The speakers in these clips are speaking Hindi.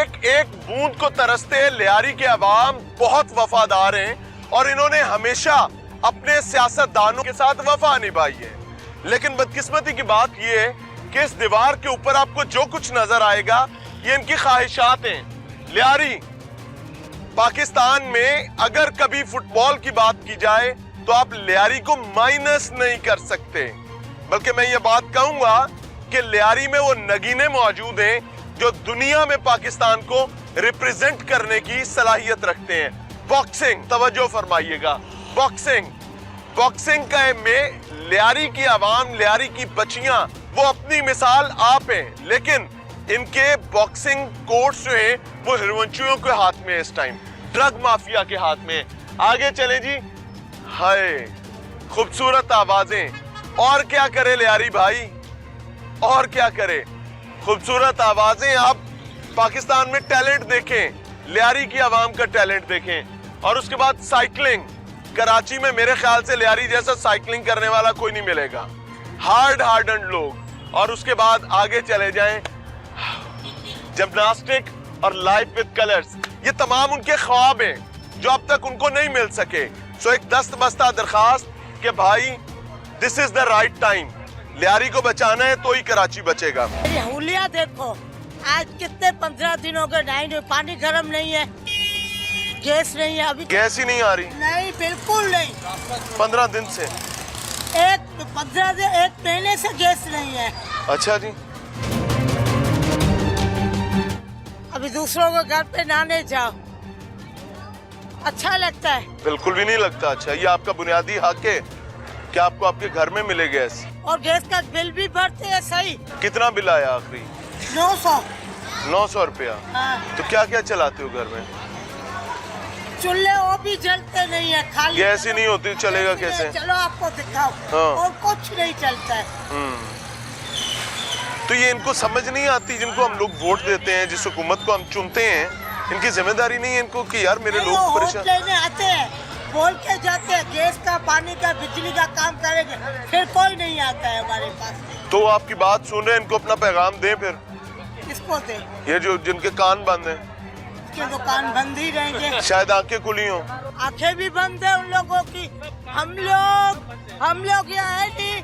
एक एक बूंद को तरसते हैं। लियारी के अवाम बहुत वफादार हैं और इन्होंने हमेशा अपने सियासतदानों के साथ वफा निभाई है। लेकिन बदकिस्मती की बात यह है कि इस दीवार के ऊपर आपको जो कुछ नजर आएगा ये इनकी ख्वाहिशात हैं। लियारी पाकिस्तान में अगर कभी फुटबॉल की बात की जाए तो आप लियारी को माइनस नहीं कर सकते, बल्कि मैं ये बात कहूंगा कि लियारी में वो नगीने मौजूद हैं जो दुनिया में पाकिस्तान को रिप्रेजेंट करने की सलाहियत रखते हैं। बॉक्सिंग, तवज्जो फरमाइएगा, बॉक्सिंग का में लियारी की आवाम, लियारी की बच्चियां, वो अपनी मिसाल आप हैं। लेकिन इनके बॉक्सिंग कोर्ट्स जो हैं वो हिरवंशियों के हाथ में है, इस टाइम ड्रग माफिया के हाथ में। आगे चले जी। हाय खूबसूरत आवाजें, और क्या करे लियारी भाई, और क्या करे, खूबसूरत आवाजें। आप पाकिस्तान में टैलेंट देखें, लियारी की आवाम का टैलेंट देखें। और उसके बाद साइकिलिंग, कराची में मेरे ख्याल से लियारी जैसा साइकिलिंग करने वाला कोई नहीं मिलेगा, हार्डन लोग। और उसके बाद आगे चले जाएं, जिम्नास्टिक और लाइफ विद कलर्स, ये तमाम उनके ख्वाब हैं जो अब तक उनको नहीं मिल सके। सो एक दस्त बस्ता दरखास्त कि भाई this is the right time, Lyari को बचाना है तो ही कराची बचेगा। हुलिया देखो, आज कितने 15 दिनों के नहीं, पानी गर्म नहीं है, गैस नहीं है, अभी गैस ही नहीं आ रही। नहीं, बिल्कुल नहीं। 15 दिन से, एक 15 दिन, एक महीने से गैस नहीं है। अच्छा जी। अभी दूसरों के घर पे नहाने जाओ, अच्छा लगता है? बिल्कुल भी नहीं लगता अच्छा। ये आपका बुनियादी हक है कि आपको आपके घर में मिले गैस। और गैस का बिल भी भरते हैं सही। कितना बिल आया आखिरी? 900 रुपया। हाँ। तो क्या क्या चलाते हो घर में? चूल्हे वो भी जलते नहीं है, खाली गैस ही नहीं होती, चलेगा कैसे? चलो आपको दिखाओ। हाँ। और कुछ नहीं चलता है। तो ये इनको समझ नहीं आती, जिनको हम लोग वोट देते हैं, जिस हुकूमत को हम चुनते हैं, इनकी जिम्मेदारी नहीं है इनको कि यार मेरे लोग परेशान। लेने आते हैं, बोल के जाते हैं गैस का, पानी का, बिजली का काम करेंगे, फिर कोई नहीं आता है हमारे पास। तो आपकी बात सुन रहे हैं, इनको अपना पैगाम दें फिर। किसको दे? ये जो जिनके कान बंद हैं, के दुकान बंद ही रहेंगे। शायद आंखें खुली हो। आंखें भी बंद है उन लोगों की। हम लोग यहाँ है नहीं,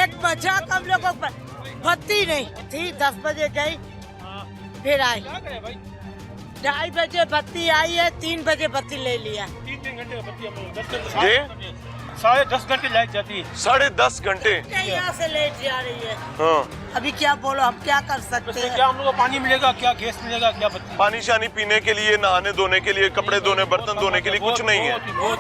एक मजाक हम लोगों पर, बत्ती नहीं थी, 10 बजे गई फिर आई, 2:30 बजे बत्ती आई है, 3 बजे बत्ती ले लिया। 3 घंटे बत्ती जी 10.5 घंटे लाइट जाती है। 10.5 घंटे यहाँ से लेट जा रही है। हाँ। अभी क्या बोलो, हम क्या कर सकते हैं? क्या हम लोग को पानी मिलेगा, क्या गैस मिलेगा, क्या बत्ती? पानी शानी पीने के लिए, नहाने धोने के लिए, कपड़े धोने, बर्तन धोने के लिए कुछ नहीं है। बहुत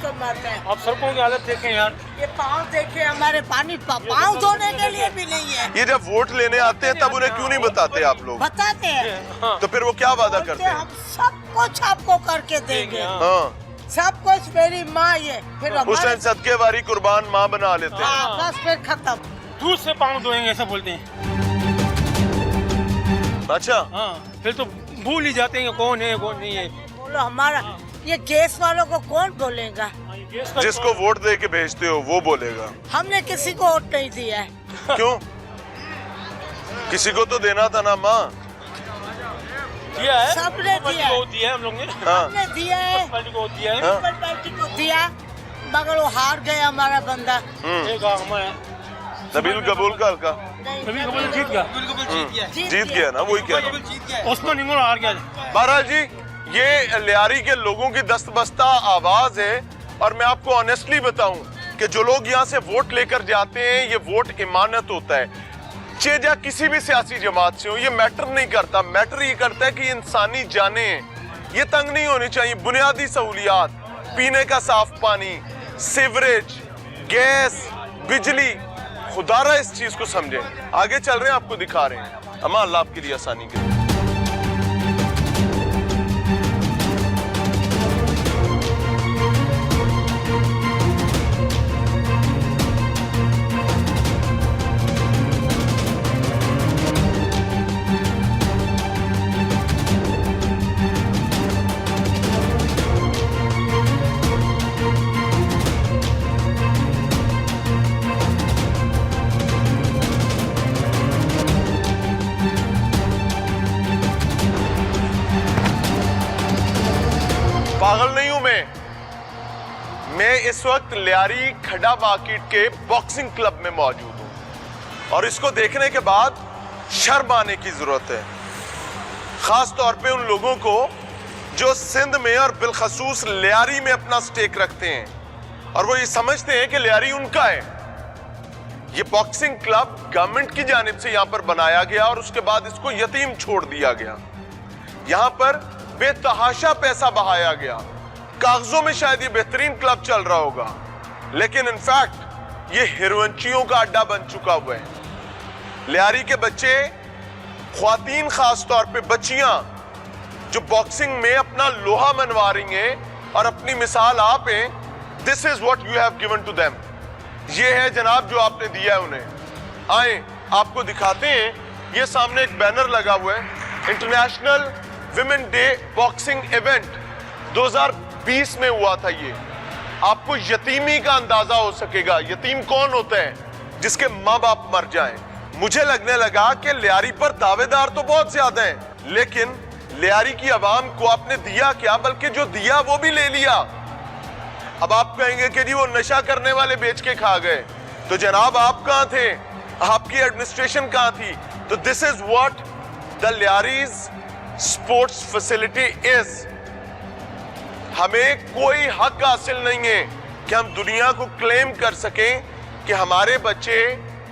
कमाते हैं। आप सड़कों की हालत देखें यार, ये पाँव देखे हमारे, पानी पाँव धोने के लिए भी नहीं है। ये जब वोट लेने आते हैं तब उन्हें क्यों नहीं बताते आप लोग? बताते हैं तो फिर वो क्या वादा बोलते करते हैं? हम सब कुछ आपको करके देंगे, हाँ, सब कुछ। मेरी माँ ये फिर उस हमारे टाइम सदके वारी कुर्बान माँ बना लेते हैं। हाँ, बस फिर खत्म। दूध से पाँव धोएंगे ऐसा बोलते हैं। अच्छा, हाँ, फिर तो भूल ही जाते हैं कौन है कौन नहीं है। बोलो हमारा ये गैस वालों को कौन बोलेगा? जिसको वोट दे के भेजते हो वो बोलेगा। हमने किसी को वोट नहीं दिया है। क्यों? किसी को तो देना था ना माँ। दिया है, सबने दिया है। दिया है हम लोग ने। हाँ। हमने दिया है, पार्टी को दिया है। हाँ। पीपल पार्टी को दिया, मगर वो हार गया हमारा बंदा। एक हमारा नबील कबूल का हल्का नबील कबूल जीत गया। जीत गया ना, वही कह रहा हूँ। उस्मान इंगोल हार गया। महाराज जी, ये लियारी के लोगों की दस्तबस्ता आवाज है। और मैं आपको ऑनेस्टली बताऊं कि जो लोग यहाँ से वोट लेकर जाते हैं, ये वोट इमानत होता है। चेजा किसी भी सियासी जमात से हो, ये मैटर नहीं करता। मैटर ये करता है कि इंसानी जाने ये तंग नहीं होनी चाहिए। बुनियादी सहूलियात, पीने का साफ पानी, सीवरेज, गैस, बिजली, खुदारा इस चीज को समझें। आगे चल रहे हैं, आपको दिखा रहे हैं। अम्मा अल्लाह आपके लिए आसानी करे। में मैं इस वक्त लियारी खड्डा मार्केट के बॉक्सिंग क्लब में मौजूद हूं और इसको देखने के बाद शर्म आने की जरूरत है, खास तौर पे उन लोगों को जो सिंध में और बिलखसूस लियारी में अपना स्टेक रखते हैं और वो ये समझते हैं कि लियारी उनका है। ये बॉक्सिंग क्लब गवर्नमेंट की जानिब से यहां पर बनाया गया और उसके बाद इसको यतीम छोड़ दिया गया। यहां पर बेतहाशा पैसा बहाया गया। कागजों में शायद ये बेहतरीन क्लब चल रहा होगा, लेकिन इनफैक्ट ये हिरवंचियों का अड्डा बन चुका हुआ है। लियारी के बच्चे, ख्वातीन खास तौर पे बच्चियां जो बॉक्सिंग में अपना लोहा मनवा रही हैं और अपनी मिसाल आप हैं, this is what you have given to them. ये है जनाब जो आपने दिया है उन्हें। आए आपको दिखाते हैं, ये सामने एक बैनर लगा हुआ है, international women day boxing event 2020 में हुआ था। ये आपको यतीमी का अंदाजा हो सकेगा। यतीम कौन होता है? जिसके माँ बाप मर जाएं। मुझे लगने लगा कि लियारी पर दावेदार तो बहुत ज्यादा हैं, लेकिन लियारी की आवाम को आपने दिया क्या, बल्कि जो दिया वो भी ले लिया। अब आप कहेंगे कि जी वो नशा करने वाले बेच के खा गए, तो जनाब आप कहां थे? आपकी एडमिनिस्ट्रेशन कहां थी? तो this is what the Lyari's sports facility is. हमें कोई हक हासिल नहीं है कि हम दुनिया को क्लेम कर सकें कि हमारे बच्चे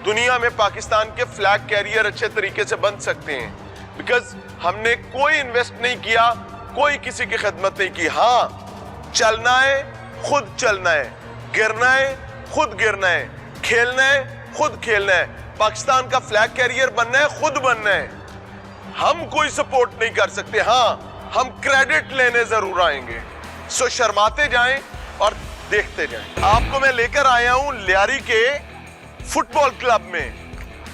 दुनिया में पाकिस्तान के फ्लैग कैरियर अच्छे तरीके से बन सकते हैं, बिकॉज हमने कोई इन्वेस्ट नहीं किया, कोई किसी की खिदमत नहीं की। हाँ, चलना है खुद चलना है, गिरना है खुद गिरना है, खेलना है खुद खेलना है, पाकिस्तान का फ्लैग कैरियर बनना है खुद बनना है। हम कोई सपोर्ट नहीं कर सकते। हाँ, हम क्रेडिट लेने जरूर आएंगे। सो शर्माते जाएं और देखते जाएं। आपको मैं लेकर आया हूं लियारी के फुटबॉल क्लब में,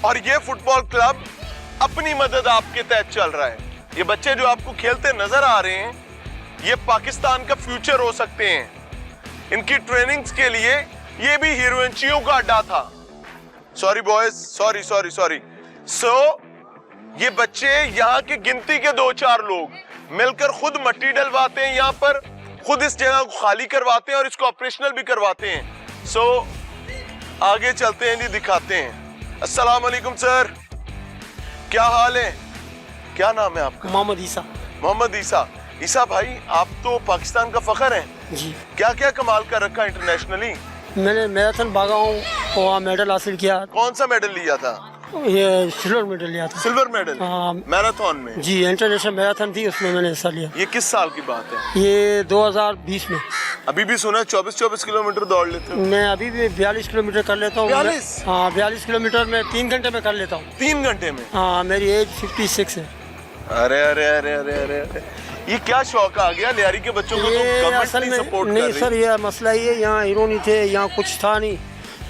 और ये फुटबॉल क्लब अपनी मदद आपके तहत चल रहा है। ये बच्चे जो आपको खेलते नजर आ रहे हैं, ये पाकिस्तान का फ्यूचर हो सकते हैं। इनकी ट्रेनिंग्स के लिए ये भी हिरवंचियों का अड्डा था। Sorry boys, sorry sorry sorry. So ये बच्चे यहाँ के गिनती के 2-4 लोग मिलकर खुद मट्टी डलवाते हैं, यहाँ पर खुद इस जगह को खाली करवाते हैं और इसको ऑपरेशनल भी करवाते हैं। सो आगे चलते हैं जी, दिखाते हैं। अस्सलाम वालेकुम सर, क्या हाल है? क्या नाम है आपका? मोहम्मद ईसा। मोहम्मद ईसा। ईसा भाई, आप तो पाकिस्तान का फख्र हैं जी। क्या क्या कमाल कर रखा इंटरनेशनली? मैंने मैराथन भागा हूँ, वहाँ मेडल हासिल किया। कौन सा मेडल लिया था? ये सिल्वर मेडल लिया था। Silver medal? हाँ। मैराथन में? जी, इंटरनेशनल मैराथन थी, उसमें मैंने हिस्सा लिया। ये किस साल की बात है? ये 2020 में। अभी भी सुना है 24-24 किलोमीटर दौड़ लेते हो? मैं अभी भी 42 किलोमीटर कर लेता हूँ। 42? हाँ, 42 किलोमीटर में 3 घंटे में कर लेता हूँ। 3 घंटे में? हाँ, मेरी एज 56 है। अरे अरे अरे अरे अरे अरे, ये क्या शौक आ गया लियारी के बच्चों को? तो ये गवर्नमेंट असल नहीं में सपोर्ट कर नहीं रही। सर, ये मसला ये, यहाँ हीरो नहीं थे, यहाँ कुछ था नहीं।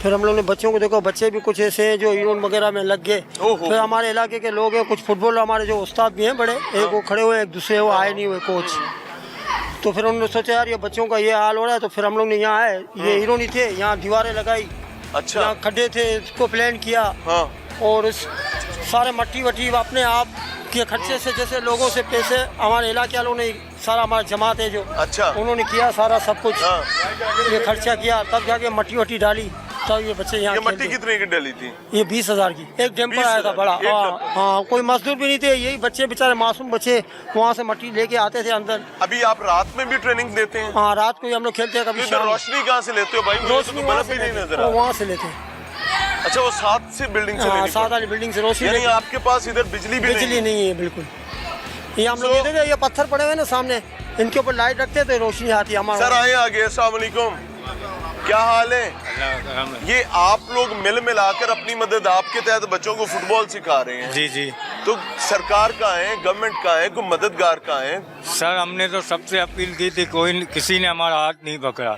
फिर हम लोग ने बच्चों को देखो, बच्चे भी कुछ ऐसे हैं जो हीरोइन वगैरह में लग गए। ओहो। फिर हमारे इलाके के लोग हैं, कुछ फुटबॉल हमारे जो उस्ताद भी हैं बड़े, एक वो खड़े हुए, एक दूसरे वो आए नहीं हुए कोच। तो फिर उन्होंने सोचा यार ये बच्चों का ये हाल हो रहा है, तो फिर हम लोग ने यहाँ आए। ये हीरो नहीं थे, यहाँ दीवारें लगाई, अच्छा, यहाँ खड्डे थे, इसको प्लान किया। हाँ। और इस सारे मट्टी वट्टी अपने आप के खर्चे से, जैसे लोगों से पैसे हमारे इलाके वालों ने, सारा हमारा जमात है जो, अच्छा, उन्होंने किया सारा सब कुछ। हाँ। ये खर्चा किया, तब जाके मट्टी वट्टी डाली, तब ये बच्चे यहाँ ये मट्टी खेलते। कितने की डली थी? ये 20,000 की एक डैम्पर आया था बड़ा। एक हाँ डंपर। हाँ, कोई मजदूर भी नहीं थे, यही बच्चे बेचारे मासूम बच्चे वहाँ से मट्टी लेके आते थे अंदर। अभी आप रात में भी ट्रेनिंग देते हैं? हाँ, रात को ही हम लोग खेलते हैं, कभी फिर शाम। रोशनी कहाँ से लेते हो भाई? मुझे रोशनी तो वहाँ बल्ब से भी नहीं लेते नजर आ हैं, रहा। वहाँ से लेते हैं। अच्छा, वो साथ से बिल्डिंग से हाँ, लेनी सात पड़ती वाली बिल्डिंग से रोशनी है? यानी लेते हैं। आपके पास इधर बिजली भी बिजली नहीं है बिल्कुल। ये हम लोग So- देखो, ये पत्थर पड़े हुए ना सामने, इनके ऊपर लाइट रखते हैं तो रोशनी आती है सर हमारा। आए आगे। अस्सलाम वालेकुम, क्या हाल है? ये आप लोग मिल मिलाकर अपनी मदद आपके तहत बच्चों को फुटबॉल सिखा रहे हैं। जी जी तो सरकार का है, गवर्नमेंट का है, कोई मददगार का है? सर, हमने तो सबसे अपील की थी, किसी ने हमारा हाथ नहीं पकड़ा।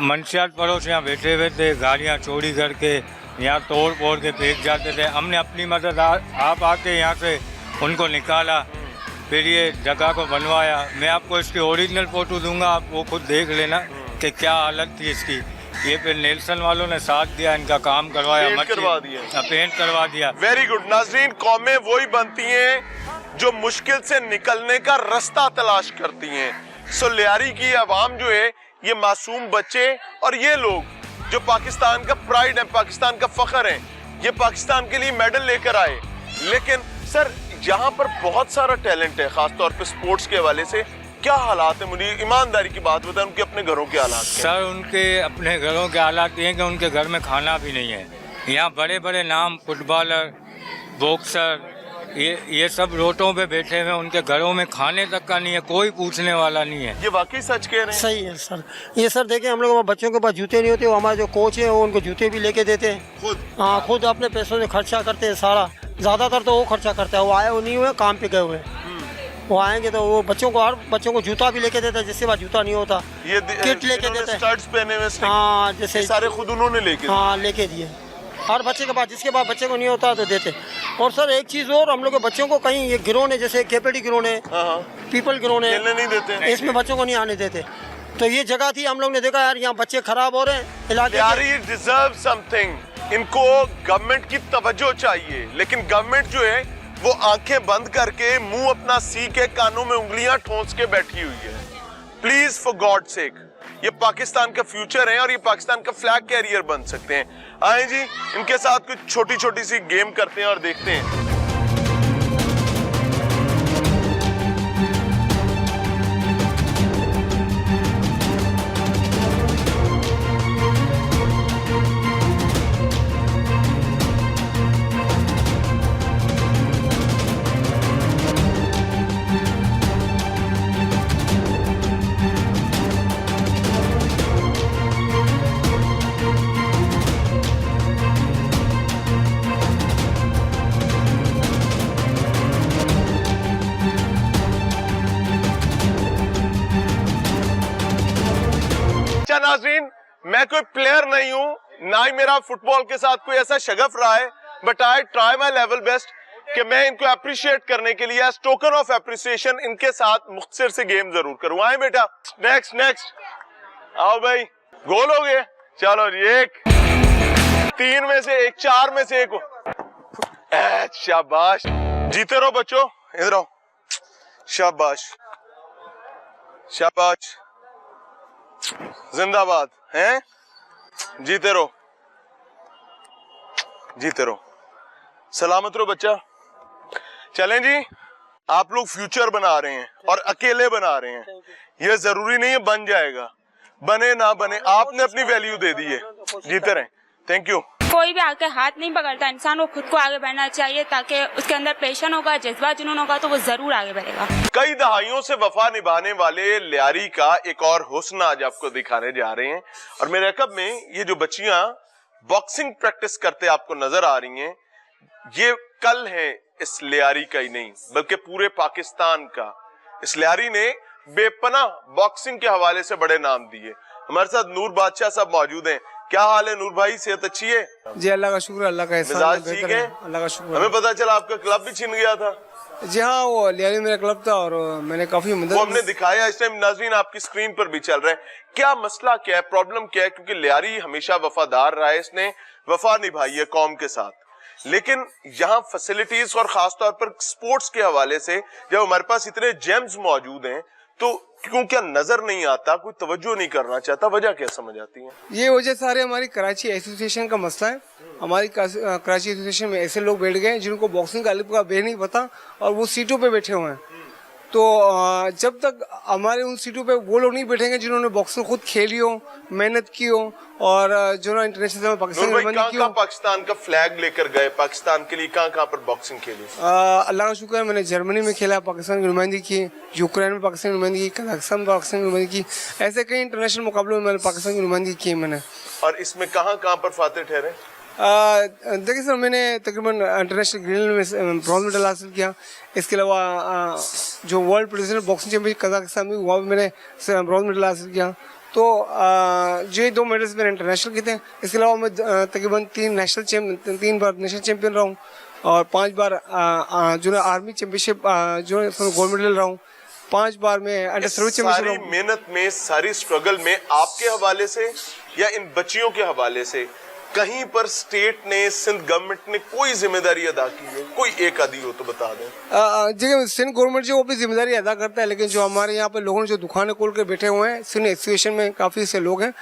मंशियात पड़ोस यहाँ बैठे हुए थे, गाड़ियाँ चोरी करके यहाँ तोड़ फोड़ के फेंक जाते थे। हमने अपनी मदद आप आके यहाँ से उनको निकाला, फिर ये जगह को बनवाया। मैं आपको इसकी ओरिजिनल फोटो दूंगा, आप वो खुद देख लेना कि क्या हालत थी इसकी। ये फिर नेल्सन वालों ने साथ दिया, इनका काम करवाया, पेंट करवा दिया। पेंट करवा दिया। Very good. नाजरीन, कौमें वही बनती हैं जो मुश्किल से निकलने का रास्ता तलाश करती हैं। सो लियारी की आवाम जो है, ये मासूम बच्चे और ये लोग जो पाकिस्तान का प्राइड है, पाकिस्तान का फख्र है, ये पाकिस्तान के लिए मेडल लेकर आए। लेकिन सर यहाँ पर बहुत सारा टैलेंट है, खासतौर पे स्पोर्ट्स के हवाले से क्या हालात है? मुझे ईमानदारी की बात बताएं, उनके अपने घरों के हालात क्या हैं? सर उनके अपने घरों के हालात ये हैं कि उनके घर में खाना भी नहीं है। यहाँ बड़े बड़े नाम फुटबॉलर, बॉक्सर, ये सब रोटों पे बैठे हुए, उनके घरों में खाने तक का नहीं है, कोई पूछने वाला नहीं है। ये वाकई सच कह रहे हैं? सही है सर। ये सर देखें, हम लोग बच्चों के पास जूते नहीं होते, वो हमारे जो कोच है वो उनको जूते भी लेके देते हैं खुद? हाँ, खुद अपने पैसों से खर्चा करते हैं सारा। ज़्यादातर तो वो खर्चा करता है, वो आए वो नहीं हुए, काम पे गए हुए। वो आएंगे तो वो बच्चों को, हर बच्चों को जूता भी लेके देता है, जिसके पास जूता नहीं होता ये किट लेके देता है। स्टड्स पहने हुए स्टिक? हाँ, जैसे सारे खुद उन्होंने लेके? हाँ, लेके दिए। हर बच्चे के पास, जिसके पास बच्चे को नहीं होता तो देते। और सर एक चीज़ और, हम लोग के बच्चों को कहीं ये गिरोने, जैसे केपेडी गिरोने, पीपल गिरोने, खेलने नहीं देते, इसमें बच्चों को नहीं आने देते। तो ये जगह थी, हम लोग ने देखा यार यहाँ बच्चे खराब हो रहे हैं इलाके लियारी डिजर्व समथिंग। इनको गवर्नमेंट की तवज्जो चाहिए, लेकिन गवर्नमेंट जो है वो आंखें बंद करके मुंह अपना सी के कानों में उंगलियां ठोंस के बैठी हुई है। प्लीज फॉर गॉड सेक, ये पाकिस्तान का फ्यूचर है और ये पाकिस्तान का फ्लैग कैरियर बन सकते हैं। आए जी, इनके साथ कुछ छोटी छोटी सी गेम करते हैं और देखते हैं। नाज़रीन, मैं कोई प्लेयर नहीं हूं, ना ही मेरा फुटबॉल के साथ कोई ऐसा शगफ रहा है, but I try my level best कि मैं इनको अप्रिशिएट करने के लिए, एज टोकन ऑफ अप्रिसिएशन, इनके साथ मुख्तसर से गेम जरूर करूं। आए बेटा, नेक्स्ट नेक्स्ट, आओ भाई। गोल हो गए, चलो जी, एक 3 में से एक, 4 में से एक। शाबाश, जीते रहो बच्चों, इधर आओ। शाबाश शाबाश, जिंदाबाद हैं, जीते रहो, जीते रहो, सलामत रहो बच्चा। चलें जी, आप लोग फ्यूचर बना रहे हैं और अकेले बना रहे हैं, ये जरूरी नहीं है बन जाएगा, बने ना बने, आपने अपनी वैल्यू दे दी है, जीते रहें। Thank you. कोई भी आके हाथ नहीं पकड़ता, इंसान को खुद को आगे बढ़ना चाहिए, ताकि उसके अंदर पैशन होगा, जज्बा जुनून होगा तो वो जरूर आगे बढ़ेगा। कई दहाइयों से वफा निभाने वाले लियारी का एक और हुस्न आज आपको दिखाने जा रहे हैं। और मेरे रकब में ये जो बच्चियां बॉक्सिंग प्रैक्टिस करते आपको नजर आ रही हैं, ये कल है इस लियारी का ही नहीं बल्कि पूरे पाकिस्तान का। इस लियारी ने बेपनाह बॉक्सिंग के हवाले से बड़े नाम दिए। हमारे साथ नूर बादशाह साहब मौजूद हैं। क्या हाल है नूर भाई, सेहत अच्छी है? जी अल्लाह का शुक्र, अल्लाह का एहसान, मिजाज ठीक है? अल्लाह का शुक्र। हमें पता चला आपका क्लब भी छिन गया था। जी हाँ, वो लियारी मेरा क्लब था और मैंने काफी मदद, वो हमने दिखाया, इस टाइम नाज़रीन आपकी स्क्रीन पर भी चल रहा है। क्या मसला क्या है, प्रॉब्लम क्या है? क्योंकि लियारी हमेशा वफादार रहा है, इसने वफा निभाई है कौम के साथ, लेकिन यहाँ फैसिलिटीज और खासतौर पर स्पोर्ट्स के हवाले से जब हमारे पास इतने जेम्स मौजूद हैं तो क्यों क्या नजर नहीं आता, कोई तवज्जो नहीं करना चाहता, वजह क्या समझ आती है? ये वजह सारे हमारी कराची एसोसिएशन का मसला है। हमारी कराची एसोसिएशन में ऐसे लोग बैठ गए जिनको बॉक्सिंग का अलिफ का बे नहीं पता और वो सीटों पे बैठे हुए हैं। तो जब तक हमारे उन सीटों पे वो लोग नहीं बैठेंगे जिन्होंने बॉक्सिंग खुद खेली हो, मेहनत की हो और जो ना इंटरनेशनल में पाकिस्तान का फ्लैग लेकर गए, पाकिस्तान के लिए कहाँ पर बॉक्सिंग खेली? अल्लाह का शुक्र है, मैंने जर्मनी में खेला, पाकिस्तान की नुमाइंदगी की, यूक्रेन में पाकिस्तान की नुमाइंदगी की, कजाकिस्तान में पाकिस्तान की नुमाइंदगी की, ऐसे कई इंटरनेशनल मुकाबलों में मैंने पाकिस्तान की नुमाइंदगी की मैंने। और इसमें कहाँ पर फातेह ठहरे? देखिए सर, मैंने तकरीबन इंटरनेशनल ग्रीन में ब्रॉन्ज मेडल हासिल किया। इसके अलावा जो world professional boxing championship Kazakhstan में वहाँ भी मैंने ब्रॉन्ज मेडल हासिल किया। तो जो 2 मेडल्स मैंने इंटरनेशनल किए थे। इसके अलावा मैं तकरीबन 3 बार नेशनल चैंपियन रहा हूँ और 5 बार जो है आर्मी चैंपियनशिप जो है गोल्ड मेडल रहा हूँ। 5 बार मैं अंडर सर्विस चैंपियनशिप। सारी मेहनत में, सारी स्ट्रगल में आपके हवाले से या इन बच्चियों के हवाले से कहीं पर स्टेट ने, सिंध गवर्नमेंट ने कोई जिम्मेदारी अदा की है? कोई एक आदि हो तो बता दें। देखिए सिंध गवर्नमेंट जो अपनी जिम्मेदारी अदा करता है, लेकिन जो हमारे यहाँ पे लोगों ने जो दुकानें खोल कर बैठे हुए हैं, सिंध एसोसिएशन में काफ़ी से लोग हैं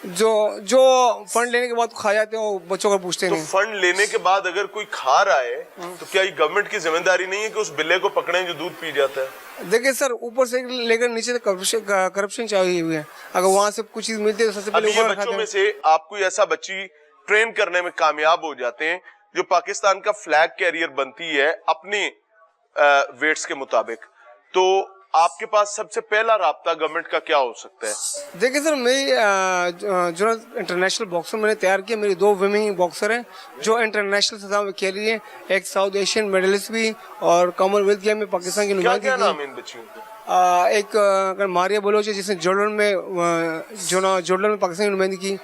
जो फंड लेने के बाद खा जाते हैं, वो बच्चों को पूछते तो नहीं। फंड लेने के बाद अगर कोई खा रहा है तो क्या ये गवर्नमेंट की जिम्मेदारी नहीं है कि उस बिल्ले को पकड़ें जो दूध पी जाता है? देखिए सर, ऊपर से लेकर नीचे तक करप्शन चाहिए हुई है। अगर वहाँ से कुछ चीज मिलती है तो सबसे अभी पहले ये ऊपर बच्चों रखाते में हैं। से आप कोई ऐसा बच्ची ट्रेन करने में कामयाब हो जाते हैं जो पाकिस्तान का फ्लैग कैरियर बनती है अपने वेट्स के मुताबिक, तो आपके पास सबसे पहला राब्ता गवर्नमेंट का क्या हो सकता है? देखिए सर, मेरी जो इंटरनेशनल बॉक्सर मैंने तैयार किया, मेरी 2 विमेन बॉक्सर हैं जो इंटरनेशनल सतह में खेल रही हैं। एक साउथ एशियन मेडलिस्ट भी और कॉमनवेल्थ गेम में पाकिस्तान की क्या नुमाइंदगी क्या की। नाम है इन बच्चियों के? एक मारिया बलोच है जिसने जॉर्डन में पाकिस्तान की नुमाइंदगी की,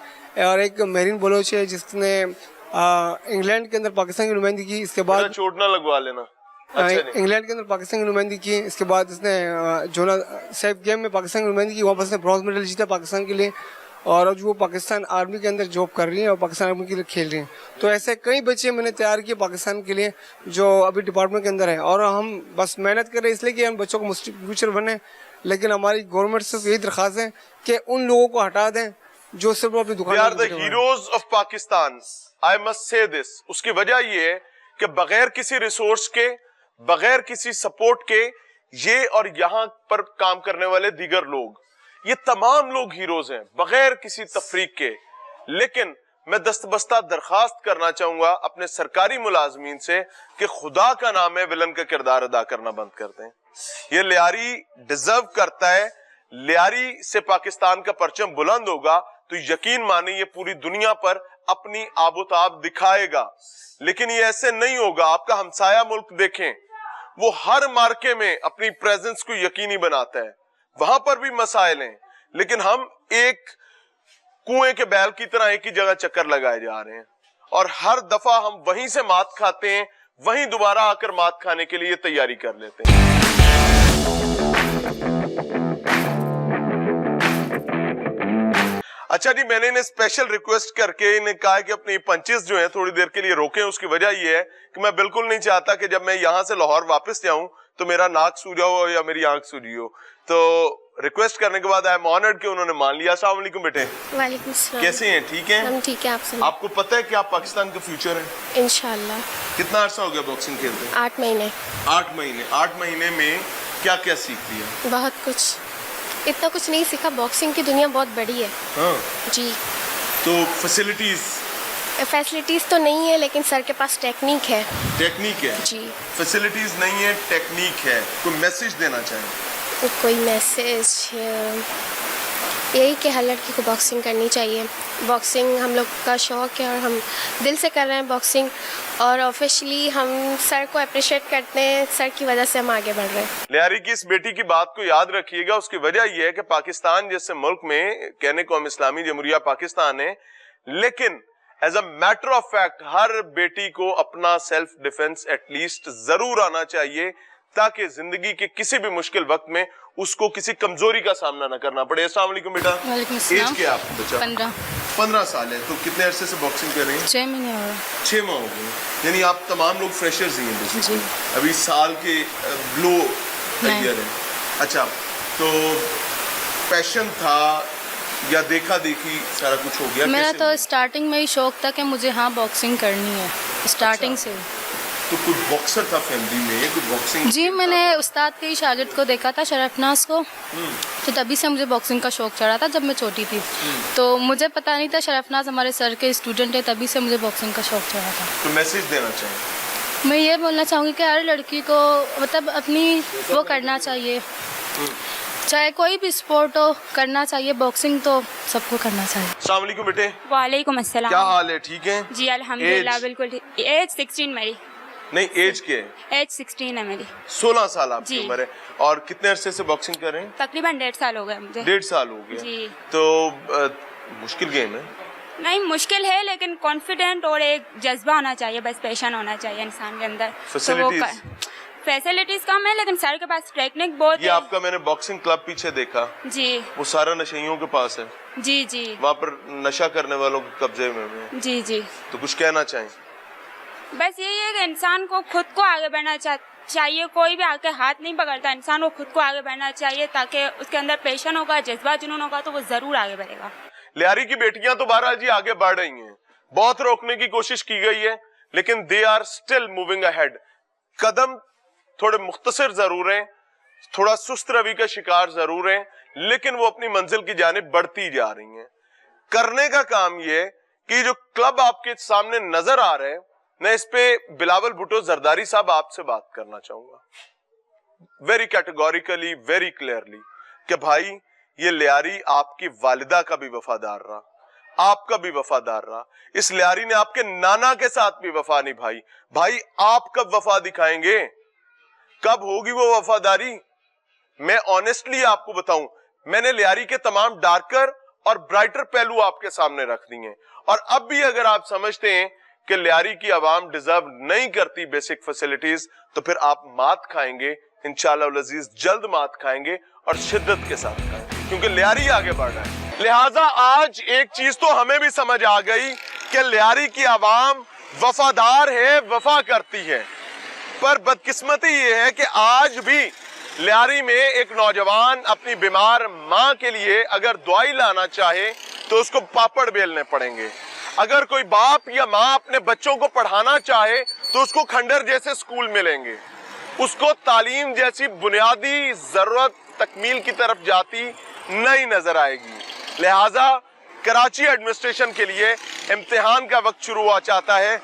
और एक मेरिन बलोच है जिसने इंग्लैंड के अंदर पाकिस्तान की नुमाइंदगी की। इसके बाद चोट ना लगवा लेना। अच्छा नहीं। इंग्लैंड के अंदर पाकिस्तान की नुमाइंदगी की। इसके बाद इसने जोना सेफ गेम में पाकिस्तान की नुमाइंदगी की, वापस ने ब्रॉन्ज मेडल जीता पाकिस्तान के लिए, और अब वो पाकिस्तान आर्मी के अंदर जॉब कर रही हैं और पाकिस्तान आर्मी के लिए खेल रही हैं। तो ऐसे कई बच्चे मैंने तैयार किए पाकिस्तान के लिए जो अभी डिपार्टमेंट के अंदर है, और हम बस मेहनत कर रहे हैं इसलिए कि हम बच्चों को फ्यूचर बने। लेकिन हमारी गवर्नमेंट से यही दरख्वास्त है कि उन लोगों को हटा दें जो सिर्फ अपनी They are the दुकान। heroes of Pakistan. I must say this. उसकी वजह ये है कि बगैर किसी रिसोर्स के, बगैर किसी सपोर्ट के, ये और यहाँ पर काम करने वाले दीगर लोग, ये तमाम लोग हीरोज हैं बगैर किसी तफरीक के। लेकिन मैं दस्तबस्ता दरखास्त करना चाहूंगा अपने सरकारी मुलाजमीन से कि खुदा का नाम है विलन का किरदार अदा करना बंद कर दें। ये लियारी डिजर्व करता है। लियारी से पाकिस्तान का परचम बुलंद होगा तो यकीन माने ये पूरी दुनिया पर अपनी आबोताब दिखाएगा। लेकिन ये ऐसे नहीं होगा। आपका हमसाया मुल्क देखें, वो हर मार्के में अपनी प्रेजेंस को यकीनी बनाता है, वहां पर भी मसाइल हैं, लेकिन हम एक कुएं के बैल की तरह एक ही जगह चक्कर लगाए जा रहे हैं और हर दफा हम वहीं से मात खाते हैं, वहीं दोबारा आकर मात खाने के लिए तैयारी कर लेते हैं। अच्छा जी, मैंने इन्हें स्पेशल रिक्वेस्ट करके इन्हें कहा कि अपनी पंचेस जो है थोड़ी देर के लिए रोकें। उसकी वजह यह है कि मैं बिल्कुल नहीं चाहता कि जब मैं यहां से लाहौर वापस जाऊं तो मेरा नाक सूजा हो या मेरी आंख सूजी हो। तो रिक्वेस्ट करने के बाद आई एम ऑनर्ड कि उन्होंने मान लिया। अस्सलाम वालेकुम बेटे। वालेकुम सलाम। कैसे हैं? ठीक हैं? हम ठीक है। आप सुनाओ। आपको पता है कि आप पाकिस्तान का फ्यूचर है? इंशाल्लाह। कितना अरसा हो गया बॉक्सिंग खेलते? 8 महीने। 8 महीने। 8 महीने में क्या क्या सीख लिया? बहुत कुछ। इतना कुछ नहीं सीखा। बॉक्सिंग की दुनिया बहुत बड़ी है। हाँ जी। तो फैसिलिटीज तो नहीं है, लेकिन सर के पास टेक्निक है। टेक्निक है जी। फैसिलिटीज नहीं है, टेक्निक है। कोई मैसेज देना चाहें? कोई मैसेज यही कि हर लड़की को बॉक्सिंग करनी चाहिए। बॉक्सिंग हम लोग का शौक़ है और हम दिल से कर रहे हैं बॉक्सिंग, और ऑफिशियली हम सर को अप्रिशिएट करते हैं। सर की वजह से हम आगे बढ़ रहे हैं। लियारी की इस बेटी की बात को याद रखिएगा। उसकी वजह यह है कि पाकिस्तान जैसे मुल्क में, कहने को हम इस्लामी जमहूरिया पाकिस्तान है, लेकिन as a matter of fact हर बेटी को अपना सेल्फ डिफेंस एटलीस्ट जरूर आना चाहिए, ताकि जिंदगी के किसी भी मुश्किल वक्त में उसको किसी कमजोरी का सामना न करना पड़े। अस्सलाम वालेकुम बेटा। वालेकुम अस्सलाम। एज क्या है आपका बच्चा? 15 साल है। तो कितने अरसे से बॉक्सिंग कर रहे हैं? 6 महीने हो रहा। 6 माह हो गए। यानी आप तमाम लोग फ्रेशर्स ही हैं जी। अभी साल के ग्लो नहीं। ईयर है। अच्छा, तो पैशन था या देखा देखी सारा कुछ हो गया? मेरा कैसे तो हुआ? स्टार्टिंग में ही शौक था कि मुझे हाँ बॉक्सिंग करनी है, स्टार्टिंग से। तो कुछ बॉक्सर था फैमिली में? कुछ बॉक्सिंग? जी, मैंने उस्ताद के ही शागिर्द को देखा था, शरफनाज को, तो तभी से मुझे बॉक्सिंग का शौक चढ़ा था जब मैं छोटी थी। तो मुझे पता नहीं था शरफनाज हमारे सर के स्टूडेंट है, तभी से मुझे बॉक्सिंग का शौक चढ़ा था। तो मैसेज देना चाहिए? मैं ये बोलना चाहूँगी कि हर लड़की को मतलब अपनी वो करना चाहिए, चाहे कोई भी स्पोर्ट हो, करना चाहिए। बॉक्सिंग तो सबको करना चाहिए। अस्सलाम वालेकुम बेटे। वालेकुम अस्सलाम। क्या हाल है? ठीक है जी अल्हम्दुलिल्लाह, Age? बिल्कुल ठीक। एज 16 मेरी। नहीं, एज क्या है? एज 16 है मेरी। 16 साल आपकी जी। उम्र है। और कितने अरसे से बॉक्सिंग कर रहे हैं? तकरीबन 1.5 साल हो गए मुझे। 1.5 साल हो गया। जी। तो मुश्किल गेम है? नहीं मुश्किल है, लेकिन कॉन्फिडेंट और एक जज्बा होना चाहिए, बस पैशन होना चाहिए इंसान के अंदर। तो वो Facilities? फैसिलिटीज कम है लेकिन सर के पास टेक्निक बहुत ये है। आपका मैंने बॉक्सिंग क्लब पीछे देखा, जी वो सारा नशेइयों के पास है, जी जी वहाँ पर नशा करने वालों के कब्जे में है। जी जी। तो कुछ कहना चाहें? बस यही है कि इंसान को खुद को आगे बढ़ना चाहिए, कोई भी आके हाथ नहीं पकड़ता, इंसान को खुद को आगे बढ़ना चाहिए ताकि उसके अंदर पैशन होगा, जज्बा जुनून होगा तो वो जरूर आगे बढ़ेगा। लियारी की बेटियां तो बहरहाल जी आगे बढ़ रही हैं, बहुत रोकने की कोशिश की गई है लेकिन they are still moving ahead. कदम थोड़े मुख्तसर जरूर हैं, थोड़ा सुस्त रवि का शिकार जरूर हैं, लेकिन वो अपनी मंजिल की जानिब बढ़ती जा रही हैं। करने का काम ये कि जो क्लब आपके सामने नजर आ रहे हैं, मैं इस पे बिलावल भुट्टो जरदारी साहब आपसे बात करना चाहूंगा वेरी कैटेगोरिकली, वेरी क्लियरली, कि भाई ये लियारी आपकी वालिदा का भी वफादार रहा, आपका भी वफादार रहा, इस लियारी ने आपके नाना के साथ भी वफा निभाई। भाई आप कब वफा दिखाएंगे, कब होगी वो वफादारी? मैं ऑनेस्टली आपको बताऊं, मैंने लियारी के तमाम डार्कर और ब्राइटर पहलू आपके सामने रख दिए हैं, और अब भी अगर आप समझते हैं कि लियारी की आवाम डिजर्व नहीं करती बेसिक फैसिलिटीज, तो फिर आप मात खाएंगे, इंशाअल्लाह उल अजीज जल्द मात खाएंगे और शिद्दत के साथ खाएंगे, क्योंकि लियारी आगे बढ़ रहा है। लिहाजा आज एक चीज तो हमें भी समझ आ गई कि लियारी की आवाम वफादार है, वफा करती है, पर बदकिस्मती ये है कि आज भी लियारी में एक नौजवान अपनी बीमार मां के लिए अगर दवाई लाना चाहे तो उसको पापड़ बेलने पड़ेंगे। अगर कोई बाप या मां अपने बच्चों को पढ़ाना चाहे तो उसको खंडर जैसे स्कूल मिलेंगे, उसको तालीम जैसी बुनियादी जरूरत तकमील की तरफ जाती नहीं नजर आएगी। लिहाजा कराची एडमिनिस्ट्रेशन के लिए इम्तिहान का वक्त शुरू हुआ चाहता है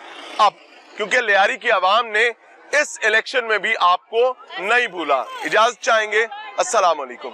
अब, क्योंकि लियारी की आवाम ने इस इलेक्शन में भी आपको नहीं भूला। इजाजत चाहेंगे। अस्सलाम वालेकुम।